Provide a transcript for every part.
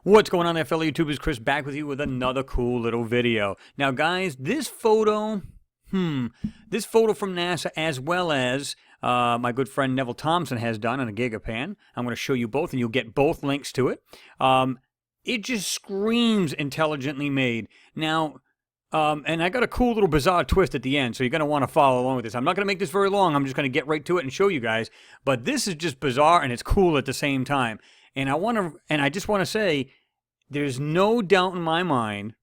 What's going on there, fellow YouTubers? Chris back with you with another cool little video. Now, guys, this photo from NASA, as well as my good friend Neville Thompson has done on a GigaPan. I'm going to show you both, and you'll get both links to it. It just screams intelligently made. Now, and I got a cool little bizarre twist at the end, so you're going to want to follow along with this. I'm not going to make this very long. I'm just going to get right to it and show you guys. But this is just bizarre, and it's cool at the same time. And I just want to say, there's no doubt in my mind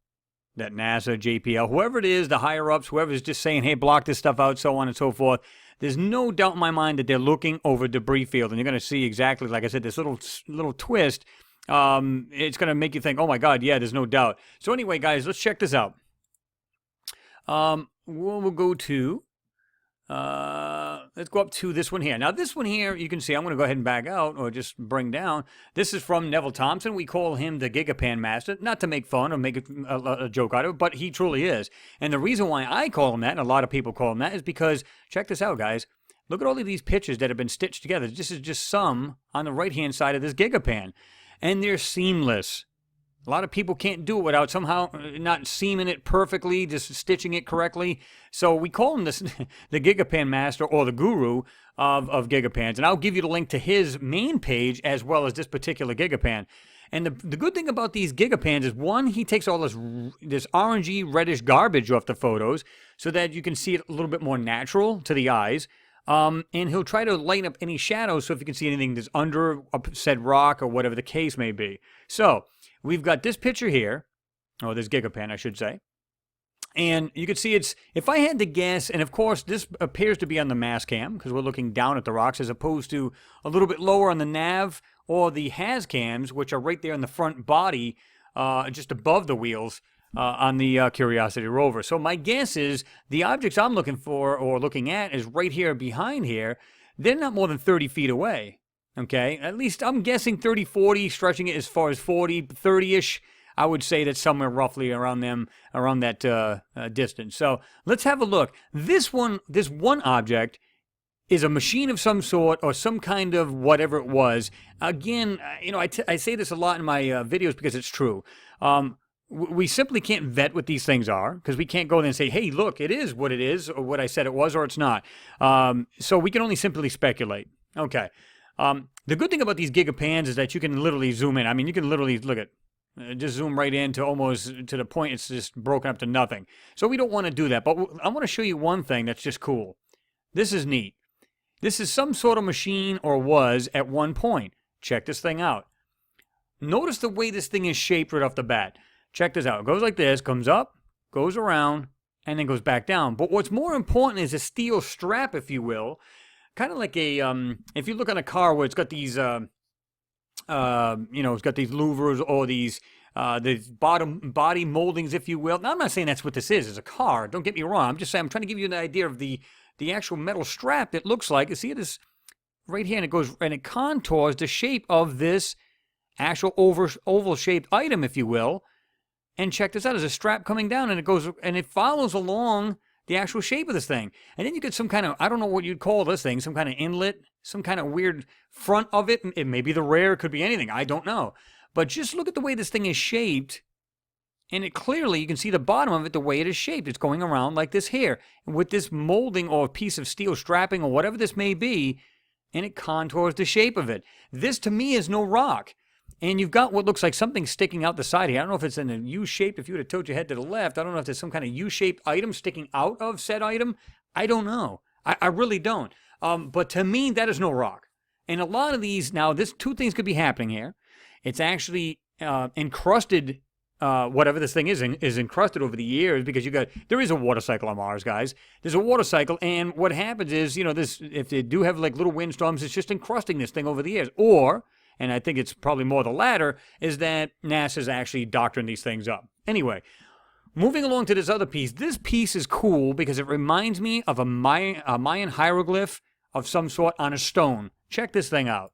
that NASA, JPL, whoever it is, the higher-ups, whoever's just saying, hey, block this stuff out, so on and so forth, there's no doubt in my mind that they're looking over a debris field. And you're going to see exactly, like I said, this little twist. It's going to make you think, oh, my God, yeah, there's no doubt. So anyway, guys, let's check this out. We'll go to... let's go up to this one here. Now, this one here, you can see, I'm going to go ahead and back out or just bring down. This is from Neville Thompson. We call him the GigaPan Master, not to make fun or make a joke out of it, but he truly is. And the reason why I call him that, and a lot of people call him that, is because, check this out, guys. Look at all of these pictures that have been stitched together. This is just some on the right-hand side of this GigaPan. And they're seamless. A lot of people can't do it without somehow not seaming it perfectly, just stitching it correctly. So we call him this, the GigaPan Master or the Guru of GigaPans. And I'll give you the link to his main page as well as this particular GigaPan. And the good thing about these GigaPans is, one, he takes all this orangey, reddish garbage off the photos so that you can see it a little bit more natural to the eyes. And he'll try to lighten up any shadows so if you can see anything that's under said rock or whatever the case may be. So we've got this picture here, or this GigaPan, I should say. And you can see it's, if I had to guess, and of course this appears to be on the mass cam because we're looking down at the rocks as opposed to a little bit lower on the nav or the has cams, which are right there in the front body, just above the wheels on the Curiosity rover. So my guess is the objects I'm looking for or looking at is right here behind here. They're not more than 30 feet away. Okay, at least I'm guessing 30, 40, stretching it as far as 40, 30-ish. I would say that's somewhere roughly around that distance. So let's have a look. This one object is a machine of some sort or some kind of whatever it was. Again, you know, I say this a lot in my videos because it's true. We simply can't vet what these things are because we can't go in and say, hey, look, it is what it is or what I said it was or it's not. So we can only simply speculate. Okay. The good thing about these GigaPans is that you can literally zoom in. I mean, you can literally, look at, just zoom right in to almost to the point it's just broken up to nothing. So we don't want to do that. But I want to show you one thing that's just cool. This is neat. This is some sort of machine or was at one point. Check this thing out. Notice the way this thing is shaped right off the bat. Check this out. It goes like this, comes up, goes around, and then goes back down. But what's more important is a steel strap, if you will. Kind of like a, if you look on a car where it's got these, you know, it's got these louvers or these body moldings, if you will. Now, I'm not saying that's what this is. It's a car. Don't get me wrong. I'm just saying I'm trying to give you an idea of the actual metal strap that looks like. You see this right here, and it goes and it contours the shape of this actual oval-shaped item, if you will. And check this out. There's a strap coming down, and it goes and it follows along the actual shape of this thing. And then you get some kind of, I don't know what you'd call this thing, some kind of inlet, some kind of weird front of it. It may be the rear, it could be anything, I don't know. But just look at the way this thing is shaped, and it clearly, you can see the bottom of it, the way it is shaped. It's going around like this here, with this molding or piece of steel strapping or whatever this may be, and it contours the shape of it. This, to me, is no rock. And you've got what looks like something sticking out the side here. I don't know if it's in a U-shape. If you would have tilted your head to the left, I don't know if there's some kind of U-shaped item sticking out of said item. I don't know. I really don't. But to me, that is no rock. And a lot of these, now, two things could be happening here. It's actually encrusted, whatever this thing is encrusted over the years because there is a water cycle on Mars, guys. There's a water cycle, and what happens is, you know, if they do have like little windstorms, it's just encrusting this thing over the years. Or, and I think it's probably more the latter, is that NASA's actually doctoring these things up. Anyway, moving along to this other piece. This piece is cool because it reminds me of a Mayan hieroglyph of some sort on a stone. Check this thing out.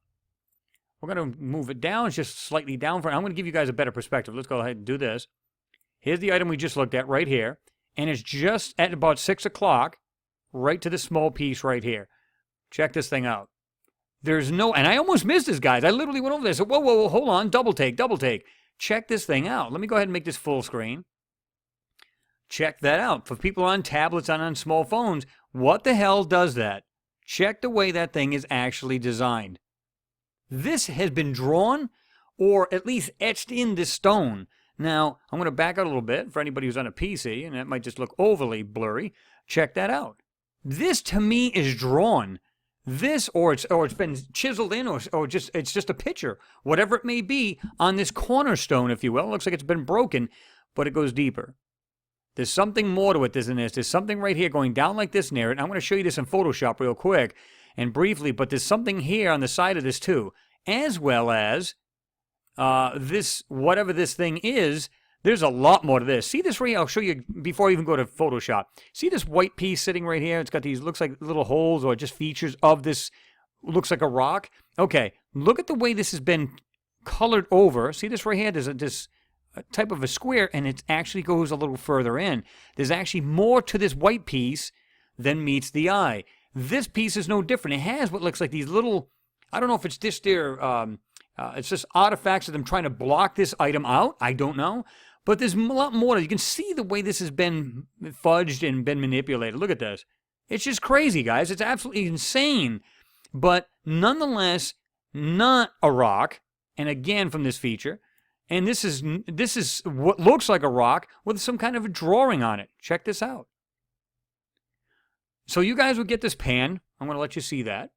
We're going to move it down. It's just slightly down. I'm going to give you guys a better perspective. Let's go ahead and do this. Here's the item we just looked at right here. And it's just at about 6 o'clock, right to this small piece right here. Check this thing out. There's no, and I almost missed this, guys. I literally went over there and said, whoa, hold on, double take. check this thing out. Let me go ahead and make this full screen. Check that out. For people on tablets and on small phones, what the hell does that? Check the way that thing is actually designed. This has been drawn or at least etched in this stone. Now, I'm going to back out a little bit for anybody who's on a PC, and that might just look overly blurry. Check that out. This, to me, is drawn. This, or it's been chiseled in, or just it's just a picture, whatever it may be, on this cornerstone, if you will. It looks like it's been broken, but it goes deeper. There's something more to it than this. There's something right here going down like this near it. I'm going to show you this in Photoshop real quick and briefly, but there's something here on the side of this too, as well as this, whatever this thing is. There's a lot more to this. See this right here? I'll show you before I even go to Photoshop. See this white piece sitting right here? It's got these, looks like little holes or just features of this, looks like a rock. Okay, look at the way this has been colored over. See this right here? There's this type of a square, and it actually goes a little further in. There's actually more to this white piece than meets the eye. This piece is no different. It has what looks like these little, I don't know if it's just their, it's just artifacts of them trying to block this item out. I don't know. But there's a lot more. You can see the way this has been fudged and been manipulated. Look at this. It's just crazy, guys. It's absolutely insane. But nonetheless, not a rock. And again, from this feature. And this is what looks like a rock with some kind of a drawing on it. Check this out. So you guys will get this pan. I'm going to let you see that.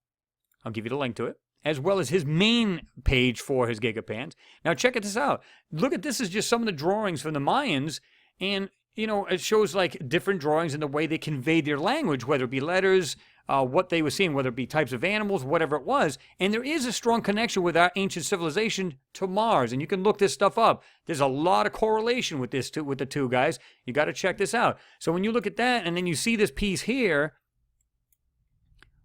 I'll give you the link to it, as well as his main page for his Gigapans. Now check this out. Look at this is just some of the drawings from the Mayans, and you know it shows like different drawings in the way they conveyed their language, whether it be letters, what they were seeing, whether it be types of animals, whatever it was. And there is a strong connection with our ancient civilization to Mars, and you can look this stuff up. There's a lot of correlation with this with the two guys. You got to check this out. So when you look at that, and then you see this piece here,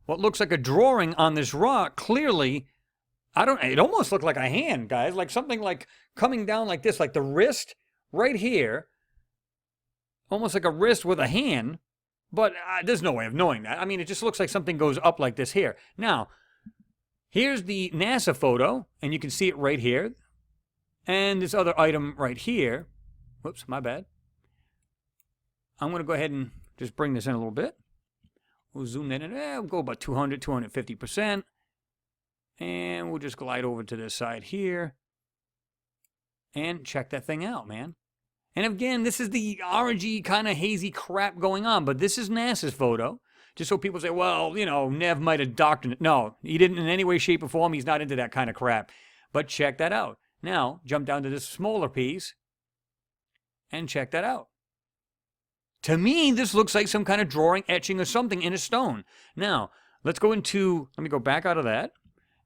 what looks like a drawing on this rock, clearly, it almost looked like a hand, guys, like something like coming down like this, like the wrist right here, almost like a wrist with a hand, but there's no way of knowing that. I mean, it just looks like something goes up like this here. Now, here's the NASA photo, and you can see it right here, and this other item right here. Whoops, my bad. I'm going to go ahead and just bring this in a little bit. We'll zoom that in. We'll go about 200, 250%. And we'll just glide over to this side here. And check that thing out, man. And again, this is the orangey kind of hazy crap going on. But this is NASA's photo. Just so people say, well, you know, Nev might have doctored it. No, he didn't in any way, shape, or form. He's not into that kind of crap. But check that out. Now, jump down to this smaller piece. And check that out. To me, this looks like some kind of drawing, etching, or something in a stone. Now, let's go into, let me go back out of that.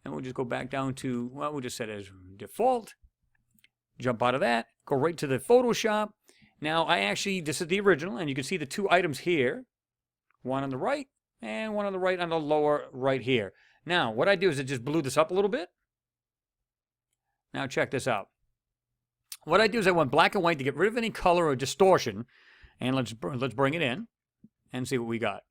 And we'll just go back down to, well, we'll just set it as default. Jump out of that. Go right to the Photoshop. Now, this is the original, and you can see the two items here. One on the right, and one on the right on the lower right here. Now, what I do is I just blew this up a little bit. Now, check this out. What I do is I went black and white to get rid of any color or distortion. And let's bring it in and see what we got.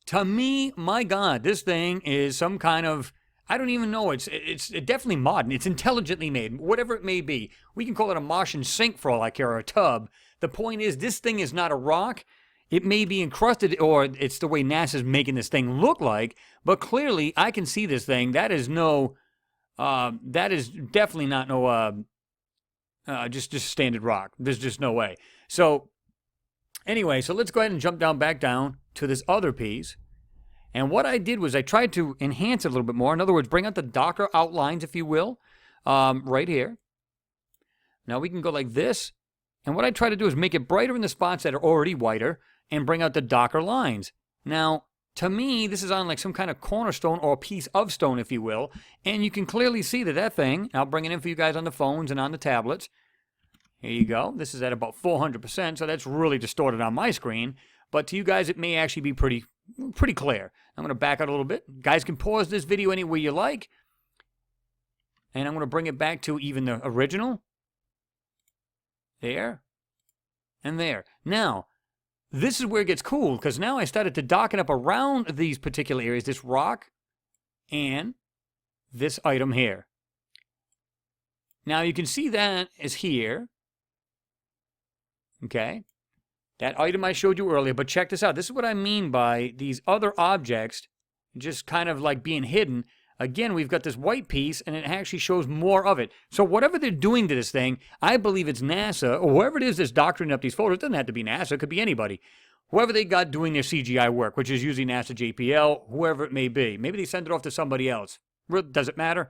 To me, my God, this thing is some kind of, I don't even know. It's definitely modern. It's intelligently made, whatever it may be. We can call it a Martian sink for all I care, or a tub. The point is, this thing is not a rock. It may be encrusted, or it's the way NASA's making this thing look like. But clearly, I can see this thing. That is definitely not no just standard rock. There's just no way. So anyway, so let's go ahead and jump back down to this other piece. And what I did was I tried to enhance it a little bit more. In other words, bring out the darker outlines, if you will, right here. Now we can go like this. And what I try to do is make it brighter in the spots that are already whiter and bring out the darker lines. Now, to me, this is on like some kind of cornerstone or a piece of stone, if you will. And you can clearly see that thing, I'll bring it in for you guys on the phones and on the tablets. Here you go. This is at about 400%, so that's really distorted on my screen. But to you guys, it may actually be pretty clear. I'm going to back out a little bit. You guys can pause this video any way you like. And I'm going to bring it back to even the original. There. And there. Now, this is where it gets cool, because now I started to darken up around these particular areas, this rock and this item here. Now you can see that is here. Okay. That item I showed you earlier, but check this out. This is what I mean by these other objects just kind of like being hidden. Again, we've got this white piece, and it actually shows more of it. So whatever they're doing to this thing, I believe it's NASA, or whoever it is that's doctoring up these photos. It doesn't have to be NASA. It could be anybody. Whoever they got doing their CGI work, which is usually NASA JPL, whoever it may be. Maybe they send it off to somebody else. Does it matter?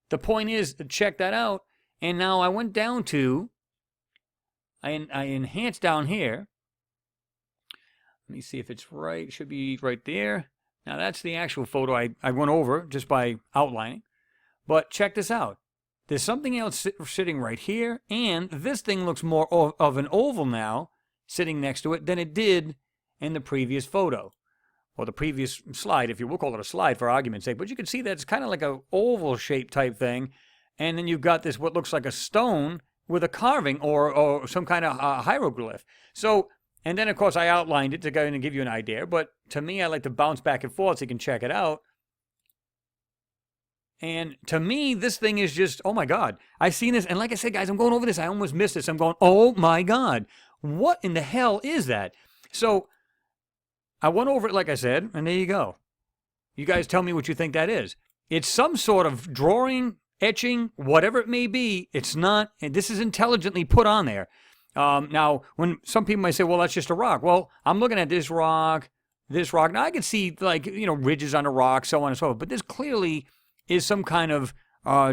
The point is to check that out. And now I went down to, I enhanced down here. Let me see if it's right. It should be right there. Now, that's the actual photo I went over just by outlining. But check this out. There's something else sitting right here, and this thing looks more of an oval now sitting next to it than it did in the previous photo, or the previous slide, if you will call it a slide for argument's sake. But you can see that it's kind of like an oval-shaped type thing, and then you've got this what looks like a stone with a carving or some kind of hieroglyph. So... And then, of course, I outlined it to go in and give you an idea. But to me, I like to bounce back and forth so you can check it out. And to me, this thing is just, oh, my God. I've seen this. And like I said, guys, I'm going over this. I almost missed this. I'm going, oh, my God. What in the hell is that? So I went over it, like I said, and there you go. You guys tell me what you think that is. It's some sort of drawing, etching, whatever it may be. It's not. And this is intelligently put on there. Now, when some people might say, well, that's just a rock. Well, I'm looking at this rock. Now, I can see, like, ridges on a rock, so on and so forth. But this clearly is some kind of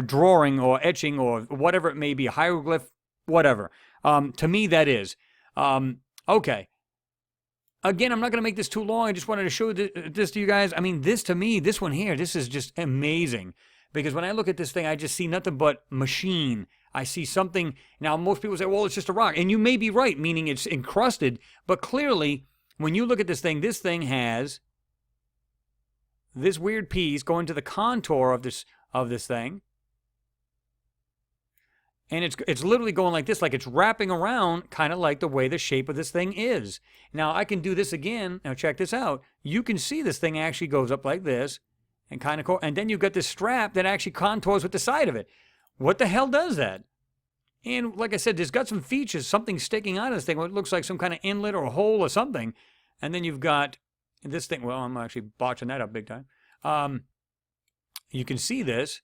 drawing or etching or whatever it may be, a hieroglyph, whatever. To me, that is. Okay. Again, I'm not going to make this too long. I just wanted to show this to you guys. I mean, this to me, this one here, this is just amazing. Because when I look at this thing, I just see nothing but machine. I see something. Now, most people say, well, it's just a rock. And you may be right, meaning it's encrusted. But clearly, when you look at this thing has this weird piece going to the contour of this thing. And it's literally going like this, like it's wrapping around, kind of like the way the shape of this thing is. Now, I can do this again. Now, check this out. You can see this thing actually goes up like this. And then you've got this strap that actually contours with the side of it. What the hell does that? And like I said, there's got some features, something sticking out of this thing. It looks like some kind of inlet or a hole or something. And then you've got this thing. Well, I'm actually botching that up big time. You can see this.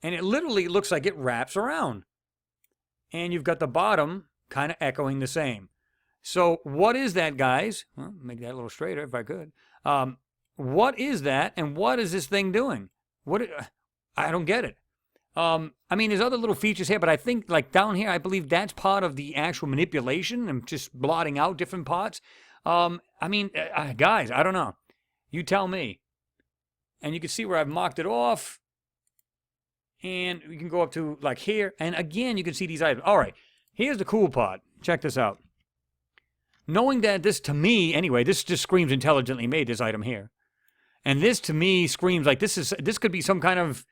And it literally looks like it wraps around. And you've got the bottom kind of echoing the same. So what is that, guys? Well, make that a little straighter if I could. What is that, and what is this thing doing? I don't get it. I mean, there's other little features here, but I think, like down here, I believe that's part of the actual manipulation and just blotting out different parts. I mean, guys, I don't know. You tell me. And you can see where I've marked it off. And we can go up to, like, here. And again, you can see these items. All right, here's the cool part. Check this out. Knowing that this, to me, anyway, this just screams intelligently made, this item here. And this, to me, screams like this could be some kind of,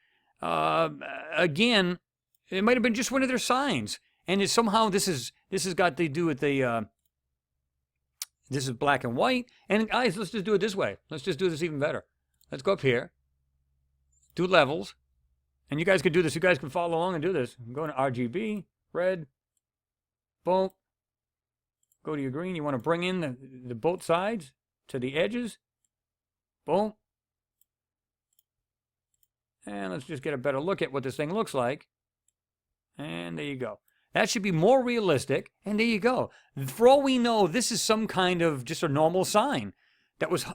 again, it might have been just one of their signs. And it's somehow this has got to do with the, this is black and white. And guys, let's just do it this way. Let's just do this even better. Let's go up here, do levels. And you guys can do this. You guys can follow along and do this. I'm going to RGB, red, boom. Go to your green. You want to bring in the both sides to the edges. Boom. And let's just get a better look at what this thing looks like. And there you go. That should be more realistic. And there you go. For all we know, this is some kind of just a normal sign that was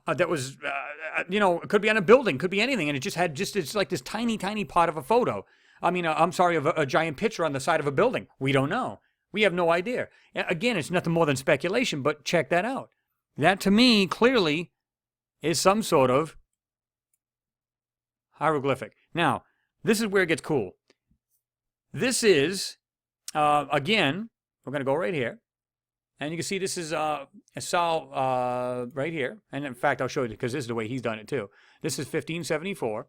you know, it could be on a building, could be anything. And it just had it's like this tiny, tiny part of a photo. I mean, I'm sorry, of a giant picture on the side of a building. We don't know. We have no idea. Again, it's nothing more than speculation, but check that out. That, to me, clearly is some sort of hieroglyphic. Now, this is where it gets cool. This is, again, we're going to go right here. And you can see this is a Sal right here. And in fact, I'll show you because this is the way he's done it too. This is 1574.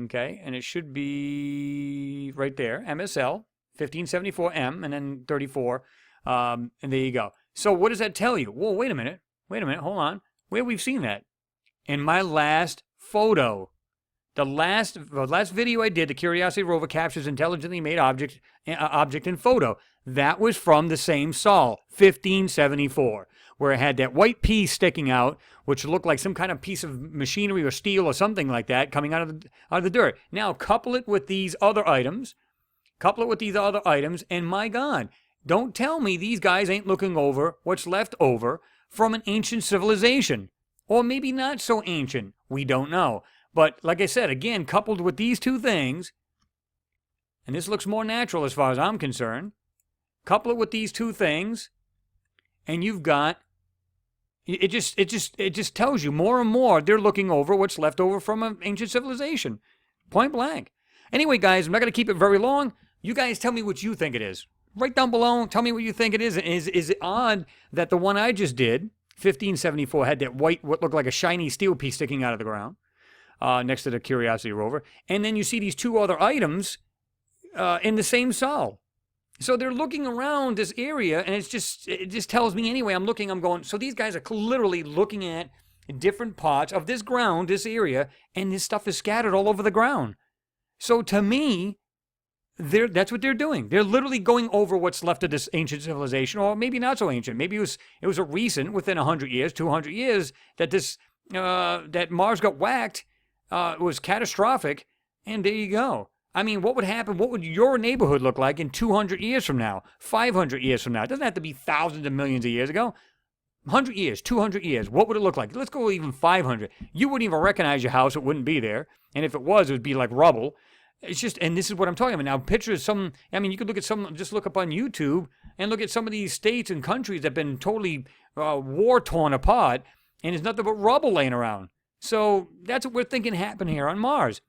Okay, and it should be right there, MSL. 1574M and then 34. And there you go. So what does that tell you? Whoa, wait a minute. Hold on. Where we've seen that? In my last photo. The last video I did, the Curiosity rover captures intelligently made object in photo. That was from the same sol, 1574, where it had that white piece sticking out, which looked like some kind of piece of machinery or steel or something like that coming out of the dirt. Now, couple it with these other items. And my God, don't tell me these guys ain't looking over what's left over from an ancient civilization. Or maybe not so ancient. We don't know. But like I said, again, coupled with these two things, and this looks more natural as far as I'm concerned, couple it with these two things, and you've got, it just tells you more and more they're looking over what's left over from an ancient civilization. Point blank. Anyway, guys, I'm not going to keep it very long. You guys tell me what you think it is. Right down below, tell me what you think it is. Is it odd that the one I just did, 1574, had that white, what looked like a shiny steel piece sticking out of the ground next to the Curiosity rover, and then you see these two other items in the same sol. So they're looking around this area, and it just tells me anyway. I'm going, so these guys are literally looking at different parts of this ground, this area, and this stuff is scattered all over the ground. So to me, that's what they're doing. They're literally going over what's left of this ancient civilization, or maybe not so ancient. Maybe it was a recent, within 100 years, 200 years, that that Mars got whacked. It was catastrophic, and there you go. I mean, what would happen? What would your neighborhood look like in 200 years from now, 500 years from now? It doesn't have to be thousands of millions of years ago. 100 years, 200 years, what would it look like? Let's go even 500. You wouldn't even recognize your house. It wouldn't be there. And if it was, it would be like rubble. It's just, and this is what I'm talking about. Now, pictures, you could look at just look up on YouTube and look at some of these states and countries that have been totally war-torn apart, and there's nothing but rubble laying around. So that's what we're thinking happened here on Mars.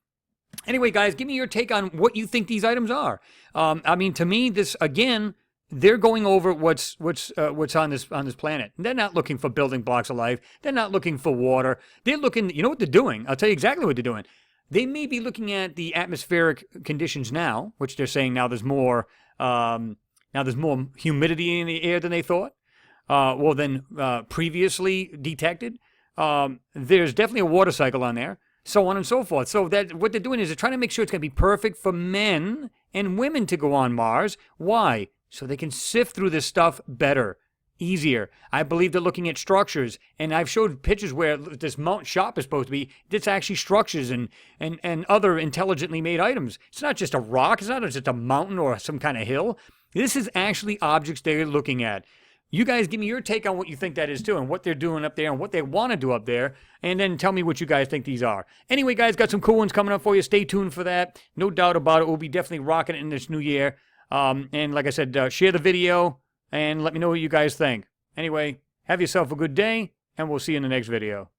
Anyway, guys, give me your take on what you think these items are. To me, this, again, they're going over what's on this planet. They're not looking for building blocks of life. They're not looking for water. They're looking, you know what they're doing? I'll tell you exactly what they're doing. They may be looking at the atmospheric conditions now, which they're saying now there's more humidity in the air than they thought, than previously detected. There's definitely a water cycle on there, so on and so forth. So that what they're doing is they're trying to make sure it's going to be perfect for men and women to go on Mars. Why? So they can sift through this stuff better, easier. I believe they're looking at structures, and I've showed pictures where this mount shop is supposed to be. It's actually structures and other intelligently made items. It's not just a rock. It's not just a mountain or some kind of hill. This is actually objects they're looking at. You guys give me your take on what you think that is too, and what they're doing up there and what they want to do up there, and then tell me what you guys think these are. Anyway, guys, got some cool ones coming up for you. Stay tuned for that. No doubt about it. We'll be definitely rocking it in this new year. And like I said, share the video and let me know what you guys think. Anyway, have yourself a good day, and we'll see you in the next video.